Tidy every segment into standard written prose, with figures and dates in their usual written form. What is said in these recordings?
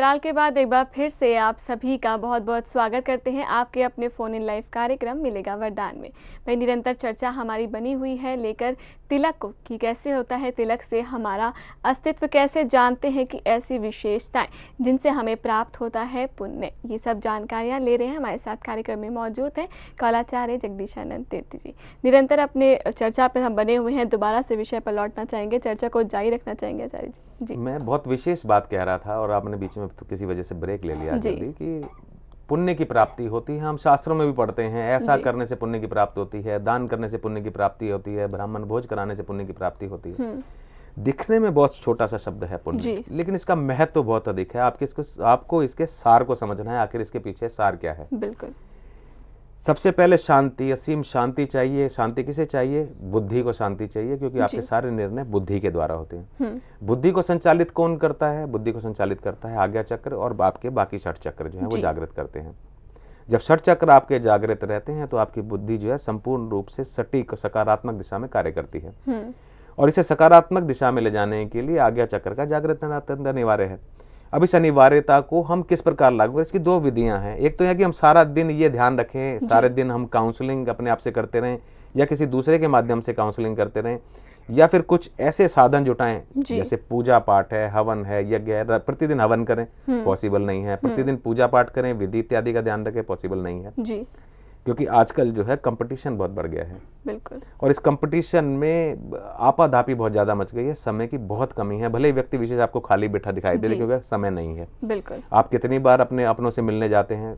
अंतराल के बाद एक बार फिर से आप सभी का बहुत बहुत स्वागत करते हैं आपके अपने फ़ोन इन लाइव कार्यक्रम मिलेगा वरदान में। भाई निरंतर चर्चा हमारी बनी हुई है लेकर तिलक को कि कैसे होता है, तिलक से हमारा अस्तित्व कैसे जानते हैं कि ऐसी विशेषताएं जिनसे हमें प्राप्त होता है पुण्य, ये सब जानकारियाँ ले रहे हैं। हमारे साथ कार्यक्रम में मौजूद हैं कौलाचार्य जगदीशानंद तीर्थ जी। निरंतर अपने चर्चा पर हम बने हुए हैं, दोबारा से विषय पर लौटना चाहेंगे, चर्चा को जारी रखना चाहेंगे आचार्य जी। मैं बहुत विशेष बात कह रहा था और आपने बीच में तो किसी वजह से ब्रेक ले लिया जल्दी कि पुण्य की प्राप्ति होती है। हम शास्त्रों में भी पढ़ते हैं ऐसा करने से पुण्य की प्राप्ति होती है, दान करने से पुण्य की प्राप्ति होती है, ब्राह्मण भोज कराने से पुण्य की प्राप्ति होती है। दिखने में बहुत छोटा सा शब्द है पुण्य, लेकिन इसका महत्व तो बहुत अधिक है। आपको इसके सार को समझना है, आखिर इसके पीछे सार क्या है। बिल्कुल। सबसे पहले शांति, असीम शांति चाहिए। शांति किसे चाहिए? बुद्धि को शांति चाहिए, क्योंकि आपके सारे निर्णय बुद्धि के द्वारा होते हैं। बुद्धि को संचालित कौन करता है? बुद्धि को संचालित करता है आज्ञा चक्र, और आपके बाकी षट चक्र जो है वो जागृत करते हैं। जब षट चक्र आपके जागृत रहते हैं तो आपकी बुद्धि जो है संपूर्ण रूप से सटीक सकारात्मक दिशा में कार्य करती है, और इसे सकारात्मक दिशा में ले जाने के लिए आज्ञा चक्र का जागृत अत्यंत अनिवार्य है। अब इस अनिवार्यता को हम किस प्रकार लागू करें, इसकी दो विधियां हैं। एक तो है कि हम सारा दिन ये ध्यान रखें, सारे दिन हम काउंसलिंग अपने आप से करते रहें या किसी दूसरे के माध्यम से काउंसलिंग करते रहें, या फिर कुछ ऐसे साधन जुटाएं जैसे पूजा पाठ है, हवन है, यज्ञ है। प्रतिदिन हवन करें, पॉसिबल नहीं है। प्रतिदिन पूजा पाठ करें, विधि इत्यादि का ध्यान रखें, पॉसिबल नहीं है जी। क्योंकि आजकल जो है कंपटीशन बहुत बढ़ गया है। बिल्कुल। और इस कंपटीशन में आपाधापी बहुत ज्यादा मच गई है, समय की बहुत कमी है। भले ही व्यक्ति विशेष आपको खाली बैठा दिखाई दे, क्योंकि समय नहीं है। बिल्कुल। आप कितनी बार अपने अपनों से मिलने जाते हैं,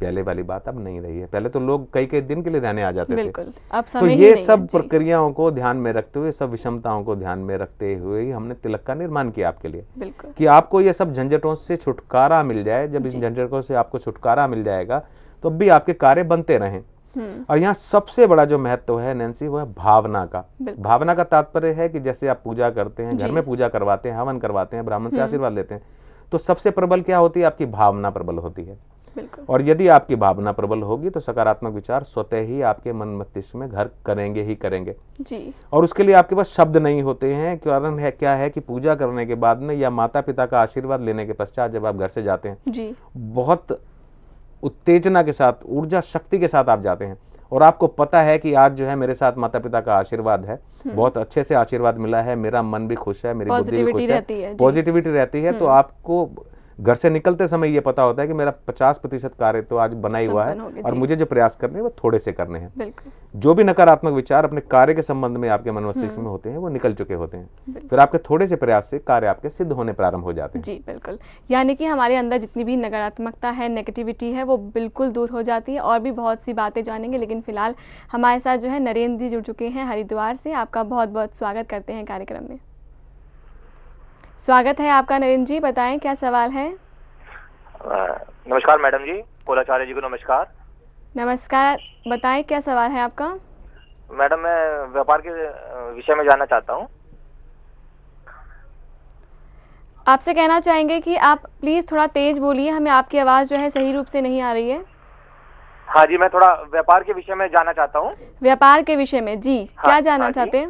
पहले वाली बात अब नहीं रही है। पहले तो लोग कई कई दिन के लिए रहने आ जाते थे। अब समय तो ये सब प्रक्रियाओं को ध्यान में रखते हुए, सब विषमताओं को ध्यान में रखते हुए ही हमने तिलक का निर्माण किया आपके लिए, कि आपको ये सब झंझटों से छुटकारा मिल जाए। जब इन झंझटों से आपको छुटकारा मिल जाएगा तो भी आपके कार्य बनते रहें। और यहाँ सबसे बड़ा जो महत्व है नैन्सी, वो है भावना का। भावना का तात्पर्य है कि जैसे आप पूजा करते हैं, घर में पूजा करवाते हैं, हवन करवाते हैं, ब्राह्मण से आशीर्वाद लेते हैं, तो सबसे प्रबल क्या होती है? आपकी भावना प्रबल होती है। और यदि आपकी भावना प्रबल होगी तो सकारात्मक विचार स्वतः ही आपके मन मस्तिष्क में घर करेंगे ही करेंगे जी। और उसके लिए आपके पास शब्द नहीं होते हैं। कारण है क्या है कि पूजा करने के बाद में या माता पिता का आशीर्वाद लेने के पश्चात जब आप घर से जाते हैं जी, बहुत उत्तेजना के साथ, ऊर्जा शक्ति के साथ आप जाते हैं, और आपको पता है कि आज जो है मेरे साथ माता पिता का आशीर्वाद है, बहुत अच्छे से आशीर्वाद मिला है, मेरा मन भी खुश है, मेरी बुद्धि भी खुश है, पॉजिटिविटी रहती है। तो आपको घर से निकलते समय ये पता होता है कि मेरा 50% कार्य तो आज बना ही हुआ है, और मुझे जो प्रयास करने हैं वो थोड़े से करने हैं। जो भी नकारात्मक विचार अपने कार्य के संबंध में आपके मन मस्तिष्क में होते हैं वो निकल चुके होते हैं। फिर आपके थोड़े से प्रयास से कार्य आपके सिद्ध होने प्रारंभ हो जाते हैं जी। बिल्कुल। यानी कि हमारे अंदर जितनी भी नकारात्मकता है, नेगेटिविटी है, वो बिल्कुल दूर हो जाती है। और भी बहुत सी बातें जानेंगे, लेकिन फिलहाल हमारे साथ जो है नरेंद्र जी जुड़ चुके हैं हरिद्वार से। आपका बहुत बहुत स्वागत करते हैं कार्यक्रम में। स्वागत है आपका नरेंद्र जी, बताएं क्या सवाल है। नमस्कार मैडम जी, कौलाचार्य जी को नमस्कार। नमस्कार, बताएं क्या सवाल है आपका। मैडम मैं व्यापार के विषय में जानना चाहता हूँ। आपसे कहना चाहेंगे कि आप प्लीज थोड़ा तेज बोलिए, हमें आपकी आवाज जो है सही रूप से नहीं आ रही है। हाँ जी, मैं थोड़ा व्यापार के विषय में जानना चाहता हूँ। व्यापार के विषय में जी, क्या जानना चाहते हैं?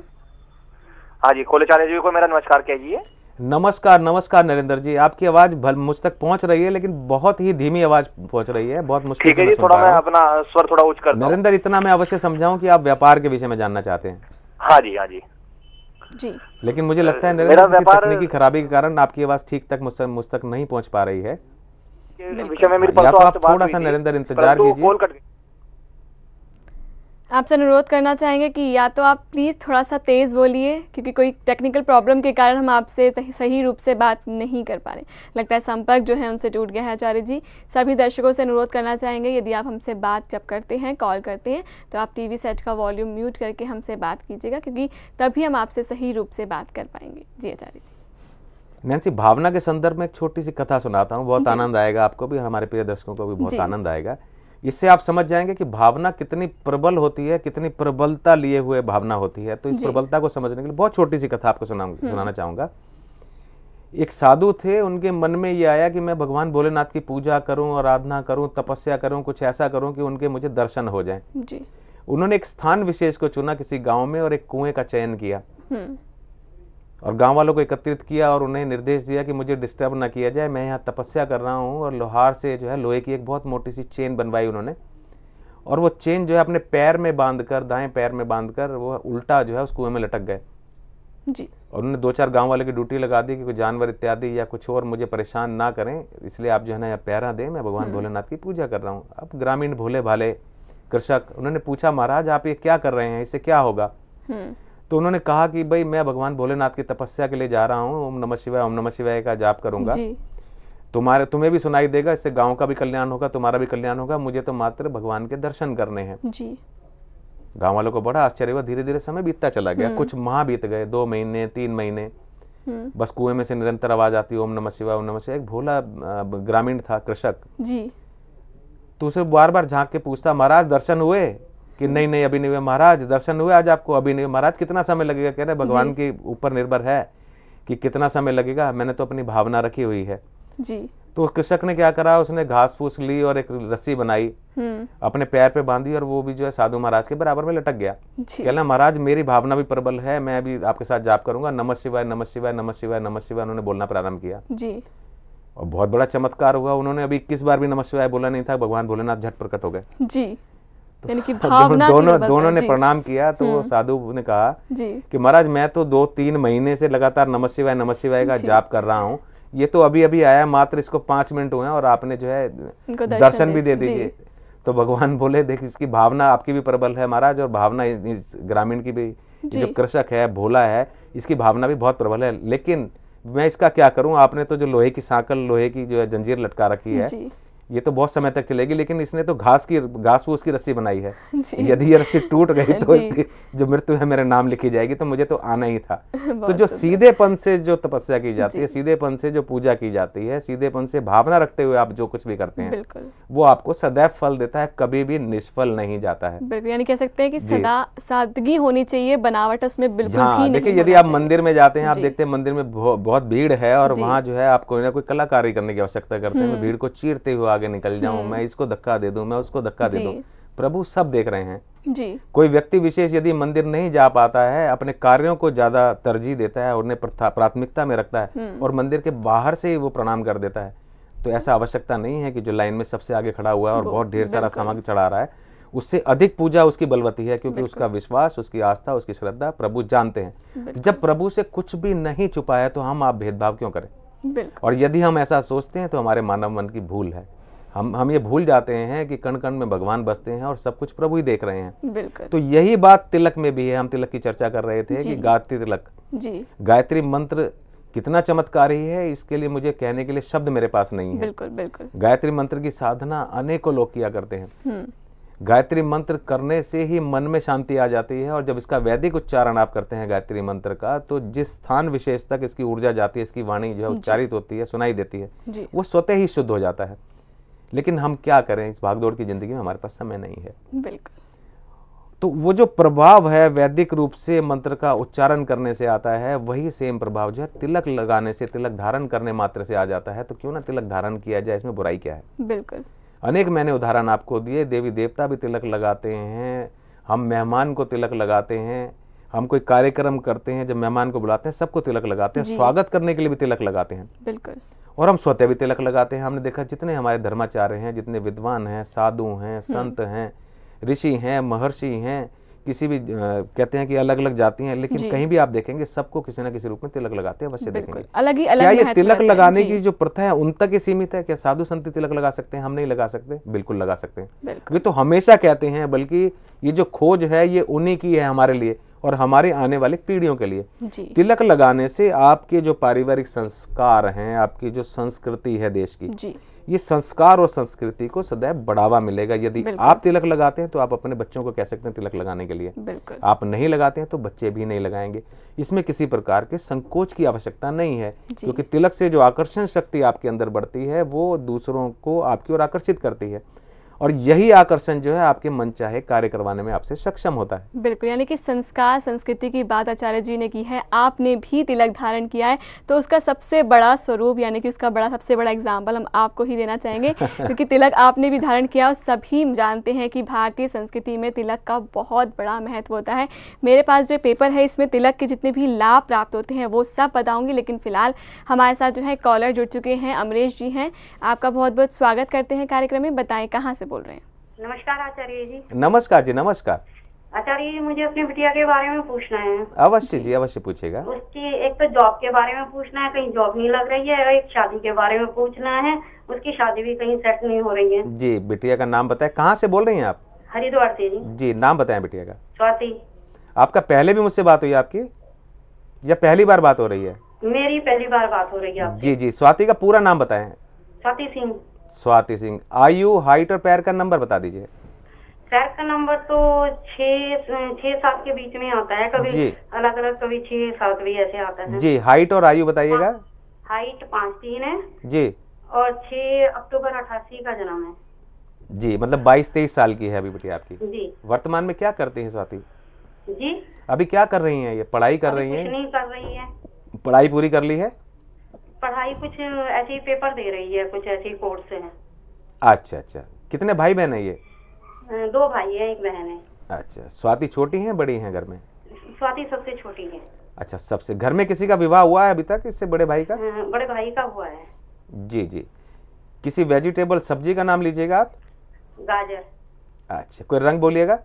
हाँ जी, कौलाचार्य जी को मेरा नमस्कार कीजिए। नमस्कार। नमस्कार नरेंद्र जी, आपकी आवाज मुझ तक पहुंच रही है, लेकिन बहुत ही धीमी आवाज पहुंच रही है, बहुत मुश्किल से मैं सुन पा रहा हूं। थोड़ा मैं अपना स्वर थोड़ा उच्च करता हूं। नरेंद्र, इतना मैं अवश्य समझाऊं कि आप व्यापार के विषय में जानना चाहते हैं। हाँ जी, हाँ जी जी। लेकिन मुझे लगता है नरेंद्र, तकनीकी खराबी के कारण आपकी आवाज ठीक तक मुझ तक नहीं पहुंच पा रही है। विषय में मेरी या तो आप थोड़ा सा नरेंद्र इंतजार कीजिए। आपसे अनुरोध करना चाहेंगे कि या तो आप प्लीज़ थोड़ा सा तेज़ बोलिए, क्योंकि कोई टेक्निकल प्रॉब्लम के कारण हम आपसे सही रूप से बात नहीं कर पा रहे। लगता है संपर्क जो है उनसे टूट गया है आचार्य जी। सभी दर्शकों से अनुरोध करना चाहेंगे, यदि आप हमसे बात जब करते हैं, कॉल करते हैं, तो आप टीवी सेट का वॉल्यूम म्यूट करके हमसे बात कीजिएगा, क्योंकि तभी हम आपसे सही रूप से बात कर पाएंगे। जी आचार्य जी। नैन्सी, भावना के संदर्भ में एक छोटी सी कथा सुनाता हूँ, बहुत आनंद आएगा आपको भी, हमारे प्रिय दर्शकों को भी बहुत आनंद आएगा। इससे आप समझ जाएंगे कि भावना कितनी प्रबल होती है, कितनी प्रबलता लिए हुए भावना होती है। तो इस प्रबलता को समझने के लिए बहुत छोटी सी कथा आपको सुनाना चाहूंगा। एक साधु थे, उनके मन में ये आया कि मैं भगवान भोलेनाथ की पूजा करूं, आराधना करूं, तपस्या करूं, कुछ ऐसा करूं कि उनके मुझे दर्शन हो जाएं। उन्होंने एक स्थान विशेष को चुना किसी गांव में, और एक कुएं का चयन किया। और गांव वालों को एकत्रित किया और उन्हें निर्देश दिया कि मुझे डिस्टर्ब ना किया जाए, मैं यहाँ तपस्या कर रहा हूँ। और लोहार से जो है लोहे की एक बहुत मोटी सी चेन बनवाई उन्होंने, और वो चेन जो है अपने पैर में बांधकर, दाएं पैर में बांधकर वो उल्टा जो है उस कुएं में लटक गए जी। और उन्होंने 2-4 गांव वाले की ड्यूटी लगा दी कि कोई जानवर इत्यादि या कुछ और मुझे परेशान ना करें, इसलिए आप जो है ना यहाँ पहरा दें, मैं भगवान भोलेनाथ की पूजा कर रहा हूँ। अब ग्रामीण भोले भाले कृषक, उन्होंने पूछा महाराज आप ये क्या कर रहे हैं, इससे क्या होगा? तो उन्होंने कहा कि भाई मैं भगवान भोलेनाथ की तपस्या के लिए जा रहा हूँ, ओम नमः शिवाय का जाप करूंगा, तुम्हें भी सुनाई देगा, इससे गांव का भी कल्याण होगा, तुम्हारा भी कल्याण होगा, मुझे तो मात्र भगवान के दर्शन करने हैं जी। गांव वालों को बड़ा आश्चर्य हुआ। धीरे धीरे समय बीतता चला गया, कुछ माह बीत गए, 2 महीने 3 महीने, बस कुएं में से निरंतर आवाज आती ओम नमः शिवाय ओम नमः शिवाय। एक भोला ग्रामीण था कृषक जी, तो उसे बार बार झांक के पूछता महाराज दर्शन हुए कि नहीं नहीं अभी नहीं हुए। महाराज दर्शन हुए आज आपको? अभी नहीं। महाराज कितना समय लगेगा? कह रहे भगवान के ऊपर निर्भर है कि कितना समय लगेगा, मैंने तो अपनी भावना रखी हुई है जी। तो कृषक ने क्या करा, उसने घास फूस ली और एक रस्सी बनाई, अपने पैर पे बांधी और वो भी जो है साधु महाराज के बराबर में लटक गया। कहना महाराज मेरी भावना भी प्रबल है, मैं अभी आपके साथ जाप करूंगा, नमः शिवाय नमः शिवाय नमः शिवाय नमः शिवाय उन्होंने बोलना प्रारंभ किया जी। और बहुत बड़ा चमत्कार हुआ, उन्होंने अभी 21 बार भी नमः शिवाय बोला नहीं था, भगवान भोलेनाथ झट प्रकट हो गए जी। यानी कि भावना दोनों ने प्रणाम किया। तो वो साधु ने कहा कि महाराज मैं तो 2-3 महीने से लगातार नमः शिवाय का जाप कर रहा हूँ, ये तो अभी अभी आया, मात्र इसको 5 मिनट हुए हैं और आपने जो है दर्शन भी दे दीजिए। तो भगवान बोले देख इसकी भावना आपकी भी प्रबल है महाराज, और भावना इस ग्रामीण की भी, जो कृषक है भोला है, इसकी भावना भी बहुत प्रबल है, लेकिन मैं इसका क्या करूं? आपने तो जो लोहे की सांकल, लोहे की जो है जंजीर लटका रखी है, ये तो बहुत समय तक चलेगी, लेकिन इसने तो घास फूस की रस्सी बनाई है, यदि ये रस्सी टूट गई तो इसकी जो मृत्यु है मेरे नाम लिखी जाएगी, तो मुझे तो आना ही था। तो जो सीधेपन से जो तपस्या की जाती है, सीधेपन से जो पूजा की जाती है, सीधेपन से भावना रखते हुए आप जो कुछ भी करते हैं, वो आपको सदैव फल देता है, कभी भी निष्फल नहीं जाता है। यानी कह सकते हैं कि सदा सादगी होनी चाहिए, बनावट उसमें बिल्कुल भी नहीं। देखिए यदि आप मंदिर में जाते हैं, आप देखते हैं मंदिर में बहुत भीड़ है और वहाँ जो है आप कोई ना कोई कलाकारी करने की आवश्यकता करते हैं, भीड़ को चीरते हुए आगे निकल जाऊं, मैं इसको धक्का दे दूं, मैं उसको धक्का दे दूं। प्रभु सब देख रहे हैं जी। कोई व्यक्ति विशेष यदि मंदिर नहीं जा पाता है, अपने कार्यों को ज्यादा तरजीह देता है, उन्हें प्राथमिकता में रखता है और मंदिर के बाहर से ही वो प्रणाम कर देता है, तो ऐसा आवश्यकता नहीं है कि जो लाइन में सबसे आगे खड़ा हुआ है और बहुत ढेर सारा सामग्री चढ़ा रहा है, उससे अधिक पूजा उसकी बलवती है, क्योंकि उसका विश्वास, उसकी आस्था, उसकी श्रद्धा प्रभु जानते हैं। जब प्रभु से कुछ भी नहीं छुपा है तो हम आप भेदभाव क्यों करें? और यदि हम ऐसा सोचते हैं तो हमारे मानव मन की भूल है। हम ये भूल जाते हैं कि कण कण में भगवान बसते हैं और सब कुछ प्रभु ही देख रहे हैं। बिल्कुल। तो यही बात तिलक में भी है। हम तिलक की चर्चा कर रहे थे कि गायत्री तिलक जी, गायत्री मंत्र कितना चमत्कारी है, इसके लिए मुझे कहने के लिए शब्द मेरे पास नहीं है। बिल्कुल बिल्कुल। गायत्री मंत्र की साधना अनेकों लोग किया करते हैं। गायत्री मंत्र करने से ही मन में शांति आ जाती है, और जब इसका वैदिक उच्चारण आप करते हैं गायत्री मंत्र का, तो जिस स्थान विशेष तक इसकी ऊर्जा जाती है, इसकी वाणी जो है उच्चारित होती है, सुनाई देती है, वो स्वतः ही शुद्ध हो जाता है। लेकिन हम क्या करें, इस भागदौड़ की जिंदगी में हमारे पास समय नहीं है। बिल्कुल। तो वो जो प्रभाव है वैदिक रूप से मंत्र का उच्चारण करने से आता है, वही सेम प्रभाव जो है तिलक लगाने से, तिलक धारण करने मात्र से आ जाता है। तो क्यों ना तिलक धारण किया जाए, इसमें बुराई क्या है? बिल्कुल। अनेक मैंने उदाहरण आपको दिए, देवी देवता भी तिलक लगाते हैं, हम मेहमान को तिलक लगाते हैं, हम कोई कार्यक्रम करते हैं, जब मेहमान को बुलाते हैं सबको तिलक लगाते हैं, स्वागत करने के लिए भी तिलक लगाते हैं। बिल्कुल। और हम स्वतः भी तिलक लगाते हैं। हमने देखा जितने हमारे धर्माचार्य हैं, जितने विद्वान हैं, साधु हैं, संत हैं, ऋषि हैं, महर्षि हैं, किसी भी कहते हैं कि अलग अलग जाति हैं, लेकिन कहीं भी आप देखेंगे सबको किसी न किसी रूप में तिलक लगाते हैं, अवश्य देखेंगे। अलग ही अलग क्या ये तिलक लगाने की जो प्रथा है उन तक ही सीमित है? क्या साधु संत तिलक लगा सकते हैं, हम नहीं लगा सकते? बिल्कुल लगा सकते हैं। ये तो हमेशा कहते हैं, बल्कि ये जो खोज है ये उन्हीं की है हमारे लिए और हमारे आने वाली पीढ़ियों के लिए। तिलक लगाने से आपके जो पारिवारिक संस्कार हैं, आपकी जो संस्कृति है देश की, ये संस्कार और संस्कृति को सदैव बढ़ावा मिलेगा। यदि आप तिलक लगाते हैं तो आप अपने बच्चों को कह सकते हैं तिलक लगाने के लिए, आप नहीं लगाते हैं तो बच्चे भी नहीं लगाएंगे। इसमें किसी प्रकार के संकोच की आवश्यकता नहीं है, क्योंकि तिलक से जो आकर्षण शक्ति आपके अंदर बढ़ती है वो दूसरों को आपकी ओर आकर्षित करती है। और यही आकर्षण जो है आपके मन चाहे कार्य करवाने में आपसे सक्षम होता है। बिल्कुल, यानी कि संस्कार संस्कृति की बात आचार्य जी ने की है, आपने भी तिलक धारण किया है, तो उसका सबसे बड़ा स्वरूप यानी कि उसका सबसे बड़ा एग्जाम्पल हम आपको ही देना चाहेंगे क्योंकि तिलक आपने भी धारण किया और सभी जानते हैं कि भारतीय संस्कृति में तिलक का बहुत बड़ा महत्व होता है। मेरे पास जो पेपर है इसमें तिलक के जितने भी लाभ प्राप्त होते हैं वो सब बताऊँगी, लेकिन फिलहाल हमारे साथ जो है कॉलर जुड़ चुके हैं, अमरीश जी हैं। आपका बहुत बहुत स्वागत करते हैं कार्यक्रम में। बताएं कहाँ से बोल रहे हैं? नमस्कार आचार्य जी। नमस्कार जी, नमस्कार। आचार्य जी, मुझे अपनी बिटिया के बारे में पूछना है। अवश्य जी, अवश्य पूछिएगा। उसकी एक तो जॉब के बारे में पूछना है, कहीं जॉब नहीं लग रही है, और एक शादी के बारे में पूछना है, उसकी शादी भी कहीं सेट नहीं हो रही है। जी, बिटिया का नाम बताएं, कहाँ से बोल रही हैं आप? हरिद्वार से जी। जी, नाम बताएं बिटिया का। स्वाति। आपका पहले भी मुझसे बात हुई आपकी या पहली बार बात हो रही है? मेरी पहली बार बात हो रही है आपसे। जी जी, स्वाति का पूरा नाम बताएं। स्वाति सिंह। स्वाति सिंह। आयु, हाइट और पैर का नंबर बता दीजिए। पैर का नंबर तो 6-7 के बीच में आता है, कभी अलग अलग, कभी 6-7 भी ऐसे आता है जी। हाइट और आयु बताइएगा। हाइट 5'3" है जी, और 6 अक्टूबर 88 का जन्म है जी। मतलब 22-23 साल की है अभी बिटिया आपकी जी। वर्तमान में क्या करती हैं स्वाति जी? अभी क्या कर रही हैं? ये पढ़ाई कर रही हैं? कुछ नहीं कर रही है। पढ़ाई पूरी कर ली है? पढ़ाई कुछ ऐसे ही पेपर दे रही है, कुछ ऐसे ही कोर्स है। अच्छा अच्छा। कितने भाई बहन है ये? 2 भाई है, 1 बहन है। अच्छा। स्वाति छोटी हैं बड़ी हैं घर में? स्वाति सबसे छोटी है। अच्छा, सबसे। घर में किसी का विवाह हुआ है अभी तक इससे बड़े भाई का? बड़े भाई का हुआ है। जी जी। किसी वेजिटेबल सब्जी का नाम लीजिएगा आप। गाजर। अच्छा, कोई रंग बोलिएगा।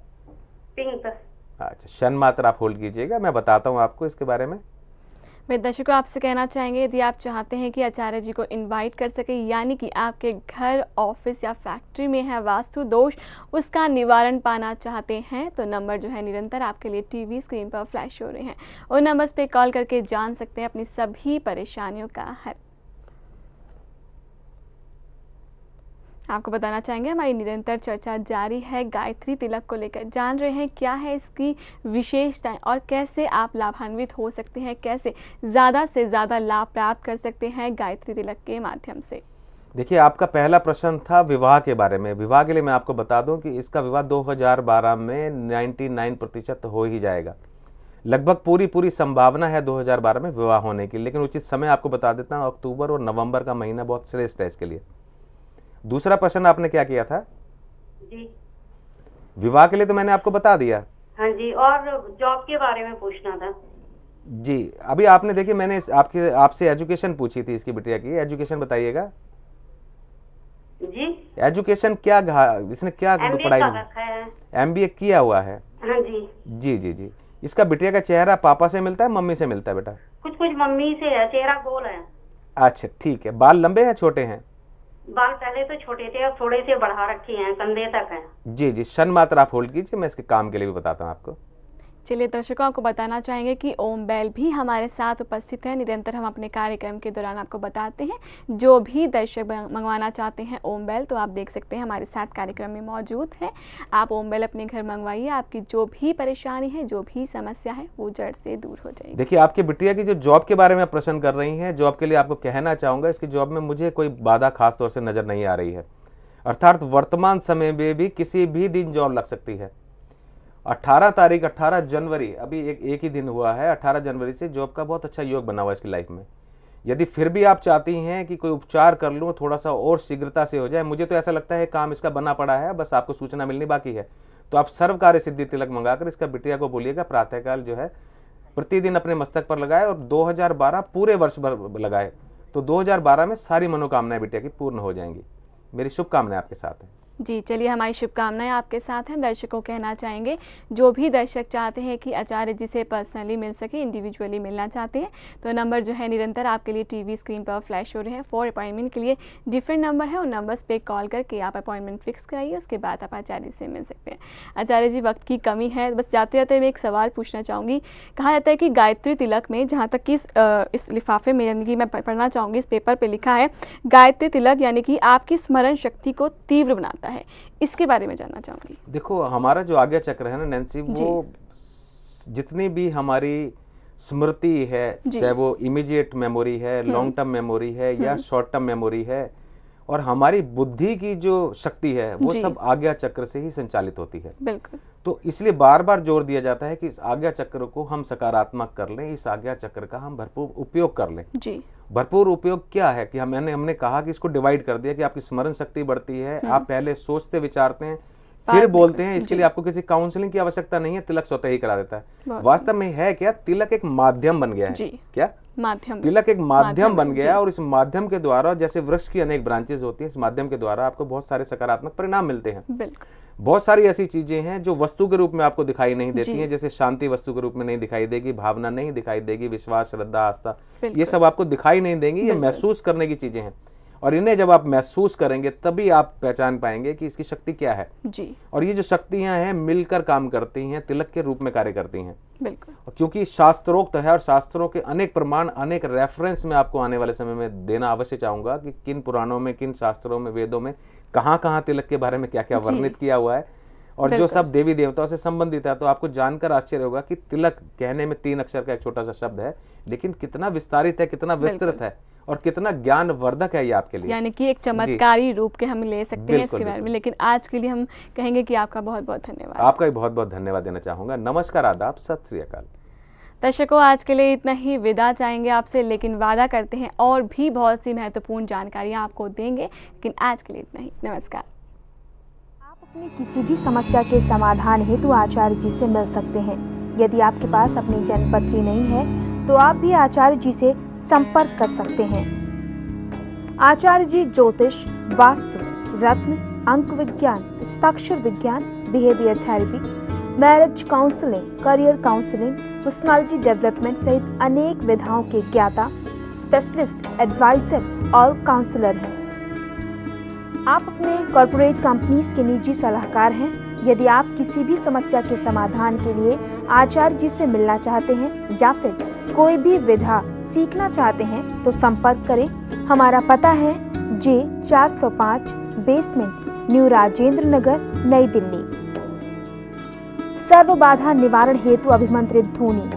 पिंक। अच्छा, शन मात्रा आप होल्ड कीजिएगा, मैं बताता हूँ आपको इसके बारे में। मेरे दर्शकों आपसे कहना चाहेंगे, यदि आप चाहते हैं कि आचार्य जी को इनवाइट कर सके, यानी कि आपके घर, ऑफिस या फैक्ट्री में है वास्तु दोष, उसका निवारण पाना चाहते हैं, तो नंबर जो है निरंतर आपके लिए टीवी स्क्रीन पर फ्लैश हो रहे हैं। उन नंबर्स पे कॉल करके जान सकते हैं अपनी सभी परेशानियों का हल। आपको बताना चाहेंगे हमारी निरंतर चर्चा जारी है गायत्री तिलक को लेकर। जान रहे हैं क्या है इसकी विशेषताएं और कैसे आप लाभान्वित हो सकते हैं, कैसे ज़्यादा से ज़्यादा लाभ प्राप्त कर सकते हैं गायत्री तिलक के माध्यम से। देखिए, आपका पहला प्रश्न था विवाह के बारे में। विवाह के लिए मैं आपको बता दूं कि इसका विवाह 2012 में 99% हो ही जाएगा। लगभग पूरी संभावना है 2012 में विवाह होने की, लेकिन उचित समय आपको बता देता हूँ, अक्टूबर और नवंबर का महीना बहुत श्रेष्ठ है इसके लिए। दूसरा प्रश्न आपने क्या किया था? जी। विवाह के लिए तो मैंने आपको बता दिया। हाँ जी, और जॉब के बारे में पूछना था। जी, अभी आपने देखिए मैंने आपसे एजुकेशन पूछी थी इसकी बिटिया की। एजुकेशन बताइएगा। जी। एजुकेशन क्या इसने क्या पढ़ाई? MBA किया हुआ है। हाँ जी। जी जी जी। इसका बिटिया का चेहरा पापा से मिलता है मम्मी से मिलता है बेटा? कुछ मम्मी से है, चेहरा गोल है। अच्छा ठीक है। बाल लंबे हैं छोटे हैं? बाल पहले तो छोटे थे, अब थोड़े से बढ़ा रखे हैं, कंधे तक हैं। जी जी। शन मात्रा आप होल्ड कीजिए, मैं इसके काम के लिए भी बताता हूँ आपको। चलिए दर्शकों, आपको बताना चाहेंगे कि ओम बैल भी हमारे साथ उपस्थित है। निरंतर हम अपने कार्यक्रम के दौरान आपको बताते हैं, जो भी दर्शक मंगवाना चाहते हैं ओम बैल, तो आप देख सकते हैं हमारे साथ कार्यक्रम में मौजूद है। आप ओम बैल अपने घर मंगवाइए, आपकी जो भी परेशानी है, जो भी समस्या है, वो जड़ से दूर हो जाएगी। देखिए, आपकी बिटिया की जो जॉब के बारे में प्रश्न कर रही हैं, जॉब के लिए आपको कहना चाहूँगा, इसकी जॉब में मुझे कोई बाधा खास तौर से नज़र नहीं आ रही है। अर्थात वर्तमान समय में भी किसी भी दिन जॉब लग सकती है। 18 जनवरी, अभी एक ही दिन हुआ है, 18 जनवरी से जॉब का बहुत अच्छा योग बना हुआ है इसकी लाइफ में। यदि फिर भी आप चाहती हैं कि कोई उपचार कर लूँ, थोड़ा सा और शीघ्रता से हो जाए, मुझे तो ऐसा लगता है काम इसका बना पड़ा है, बस आपको सूचना मिलनी बाकी है, तो आप सर्व कार्य सिद्धि तिलक मंगाकर इसका बिटिया को बोलिएगा प्रातःकाल जो है प्रतिदिन अपने मस्तक पर लगाए और 2012 पूरे वर्ष भर लगाए, तो 2012 में सारी मनोकामनाएं बिटिया की पूर्ण हो जाएंगी। मेरी शुभकामनाएं आपके साथ हैं। जी चलिए, हमारी शुभकामनाएं आपके साथ हैं। दर्शकों कहना चाहेंगे, जो भी दर्शक चाहते हैं कि आचार्य जी से पर्सनली मिल सके, इंडिविजुअली मिलना चाहते हैं, तो नंबर जो है निरंतर आपके लिए टीवी स्क्रीन पर फ्लैश हो रहे हैं। फॉर अपॉइंटमेंट के लिए डिफरेंट नंबर है, उन नंबर्स पे कॉल करके आप अपॉइंटमेंट फिक्स कराइए, उसके बाद आप आचार्य से मिल सकते हैं। आचार्य जी, वक्त की कमी है, बस जाते जाते मैं एक सवाल पूछना चाहूँगी। कहा जाता है कि गायत्री तिलक में, जहाँ तक कि इस लिफाफे में, यानी कि मैं पढ़ना चाहूँगी, इस पेपर पर लिखा है गायत्री तिलक यानी कि आपकी स्मरण शक्ति को तीव्र बनाता है, इसके बारे में जानना चाहूंगी। देखो, हमारा जो आज्ञा चक्र है ना नैन्सी, वो जितनी भी हमारी स्मृति है, चाहे वो इमीडिएट मेमोरी है, लॉन्ग टर्म मेमोरी है या शॉर्ट टर्म मेमोरी है, और हमारी बुद्धि की जो शक्ति है वो सब आज्ञा चक्र से ही संचालित होती है। बिल्कुल। तो इसलिए बार बार जोर दिया जाता है कि इस आज्ञा चक्र को हम सकारात्मक कर लें, इस आज्ञा चक्र का हम भरपूर उपयोग कर लें। जी। भरपूर उपयोग क्या है कि हमने कहा कि इसको डिवाइड कर दिया कि आपकी स्मरण शक्ति बढ़ती है, आप पहले सोचते विचारते हैं फिर बोलते हैं। इसके लिए आपको किसी काउंसलिंग की आवश्यकता नहीं है, तिलक स्वतः ही करा देता है। वास्तव में है क्या, तिलक एक माध्यम बन गया है। क्या माध्यम? तिलक एक माध्यम बन गया और इस माध्यम के द्वारा, जैसे वृक्ष की अनेक ब्रांचेस होती हैं, इस माध्यम के द्वारा आपको बहुत सारे सकारात्मक परिणाम मिलते हैं। बहुत सारी ऐसी चीजें हैं जो वस्तु के रूप में आपको दिखाई नहीं देती हैं, जैसे शांति वस्तु के रूप में नहीं दिखाई देगी, भावना नहीं दिखाई देगी, विश्वास, श्रद्धा, आस्था, ये सब आपको दिखाई नहीं देंगी। ये महसूस करने की चीजें हैं और इन्हें जब आप महसूस करेंगे तभी आप पहचान पाएंगे कि इसकी शक्ति क्या है जी। और ये जो शक्तियां हैं मिलकर काम करती हैं, तिलक के रूप में कार्य करती हैं। बिल्कुल। क्योंकि शास्त्रोक्त है और शास्त्रों के अनेक प्रमाण, अनेक रेफरेंस में आपको आने वाले समय में देना अवश्य चाहूंगा कि किन पुराणों में, किन शास्त्रों में, वेदों में कहाँ कहाँ तिलक के बारे में क्या क्या वर्णित किया हुआ है और जो सब देवी देवताओं से संबंधित है। तो आपको जानकर आश्चर्य होगा कि तिलक कहने में 3 अक्षर का एक छोटा सा शब्द है, लेकिन कितना विस्तारित है, कितना विस्तृत है और कितना ज्ञानवर्धक है ये आपके लिए। यानी कि एक चमत्कारी रूप के हम ले सकते हैं इसके बारे में। लेकिन आज के लिए हम कहेंगे कि आपका बहुत बहुत धन्यवाद। आपका भी बहुत बहुत धन्यवाद देना चाहूंगा। नमस्कार, आदाब, सत श्री अकाल। दर्शकों, आज के लिए इतना ही, विदा चाहेंगे आपसे, लेकिन वादा करते हैं और भी बहुत सी महत्वपूर्ण जानकारियां आपको देंगे। लेकिन आज के लिए इतना ही, नमस्कार। आप अपनी किसी भी समस्या के समाधान हेतु आचार्य जी से मिल सकते हैं। यदि आपके पास अपनी जन्मपत्री नहीं है तो आप भी आचार्य जी से संपर्क कर सकते हैं। आचार्य जी ज्योतिष, वास्तु, रत्न, अंक विज्ञान, हस्ताक्षर विज्ञान, behaviour therapy, marriage counselling, career counselling, personality development सहित अनेक विधाओं के ज्ञाता, स्पेशलिस्ट, एडवाइजर और काउंसलर हैं। आप अपने कॉर्पोरेट कंपनीज के निजी सलाहकार हैं। यदि आप किसी भी समस्या के समाधान के लिए आचार्य जी से मिलना चाहते हैं या फिर कोई भी विधा सीखना चाहते हैं तो संपर्क करें। हमारा पता है J405 basement, new Rajendra Nagar, नई दिल्ली। सर्व बाधा निवारण हेतु अभिमंत्रित धूनी,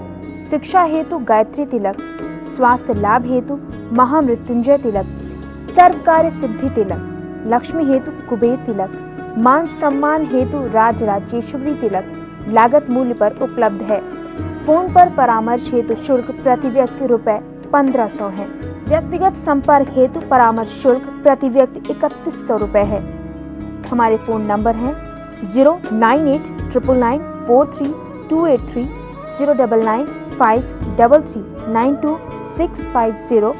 शिक्षा हेतु गायत्री तिलक, स्वास्थ्य लाभ हेतु महामृत्युंजय तिलक, सर्व कार्य सिद्धि तिलक, लक्ष्मी हेतु कुबेर तिलक, मान सम्मान हेतु राजराजेश्वरी तिलक लागत मूल्य पर उपलब्ध है। फोन पर परामर्श हेतु शुल्क प्रति व्यक्ति ₹1500 है। व्यक्तिगत संपर्क हेतु परामर्श शुल्क प्रति व्यक्ति ₹3100 है। हमारे फोन नंबर हैं 09899943283, 09953392650,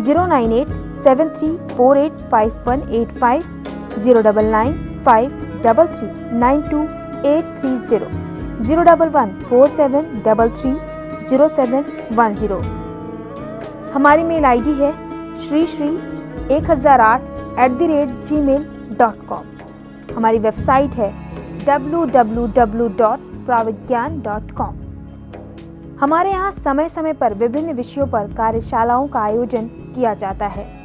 09873485185, 09953392830, 01147330710। हमारी मेल आईडी है shri1008@gmail.com। हमारी वेबसाइट है www.pravigyan.com। हमारे यहाँ समय समय पर विभिन्न विषयों पर कार्यशालाओं का आयोजन किया जाता है।